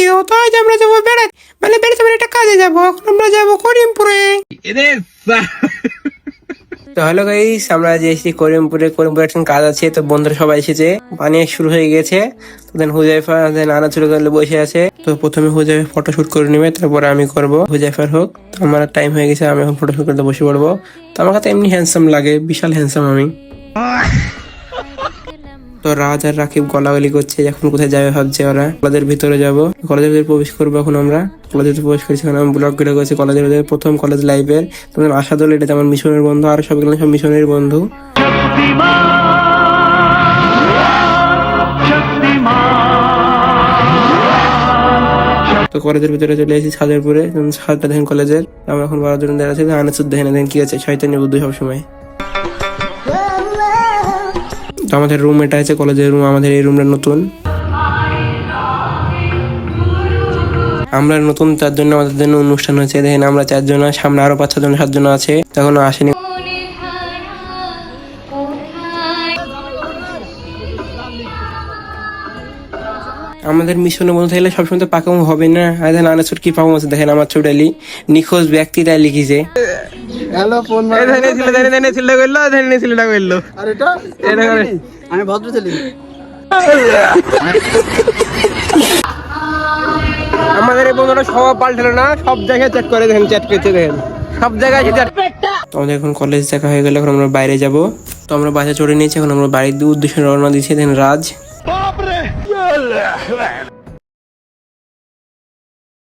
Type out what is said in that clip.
Video. তো আজ আমরা যাবো বেড়াতে, মানে বেড়াতে মানে একটা কাজে যাবো। এখন আমরা যাবো করিমপুরে। তো হ্যালো গাইস, আমরা যে এসেছি করিমপুরে একটা কাজ আছে। তো বন্ধুরা সবাই এসেছে, পানি শুরু হয়ে গেছে। তো দেন হুজাইফা দেন আনা ছোট করে বসে আছে। তো প্রথমে হুজাইফা ফটোশুট করে নেবে, তারপরে আমি করব। হুজাইফার হোক। তো আমার টাইম হয়ে গেছে, আমি এখন ফটোশুট করতে বসে পড়বো। তো আমার কাছে এমনি হ্যান্ডসাম লাগে, বিশাল হ্যান্ডসাম আমি। তো রাজ আর রাকিব গলাগলি করছে, এখন কোথায় যাবে ভাবছে ওরা। কলেজের ভিতরে যাবো, কলেজের ভিতরে প্রবেশ করবো। এখন আমরা কলেজের ভিতরে প্রবেশ করেছি, এখন আমি ব্লগ ভিডিও করেছি কলেজের ভিতরে, প্রথম কলেজ লাইফের। তোমাদের আশাদুল, এটা আমার মিশনের বন্ধু, আর সবগুলো সব মিশনের বন্ধু। তো কলেজের ভিতরে চলে এসেছি ছাদের উপরে, ছাদটা দেখেন কলেজের। আমরা এখন 12 জন আছে, আনাসুদ দেখেন দেখেন কি আছে, শয়তানি বুদ্ধি সবসময়। তো আমাদের রুম এটা আছে, কলেজের রুম। আমাদের এই রুমটা নতুন, আমরা নতুন 4 জন, আমাদের জন্য অনুষ্ঠান হয়েছে। দেখেন আমরা 4 জন, সামনে আরো 5-6 জন 7 জন আছে, এখনো আসেনি। আমাদের মিশনে বলতে থাকলে সবসময় তো পাকামো হবে না। আর দেখেন আনাসুর কি পাকামো আছে, দেখেন আমার ছোটালি নিখোঁজ ব্যক্তি তাই লিখিছে। হ্যালো ফোন আমি ভদ্র ছেলে। আমাদের এই বন্ধুরা সব পাল্টালো না, সব জায়গায় চ্যাট করে, দেখেন চ্যাট করছে, দেখেন সব জায়গায় চ্যাট। আমাদের এখন কলেজ দেখা হয়ে গেল, এখন আমরা বাইরে যাব। তো আমরা বাসে চড়ে নিয়েছি, এখন আমরা বাড়ির উদ্দেশ্যে রওনা দিচ্ছি। দেখেন রাজ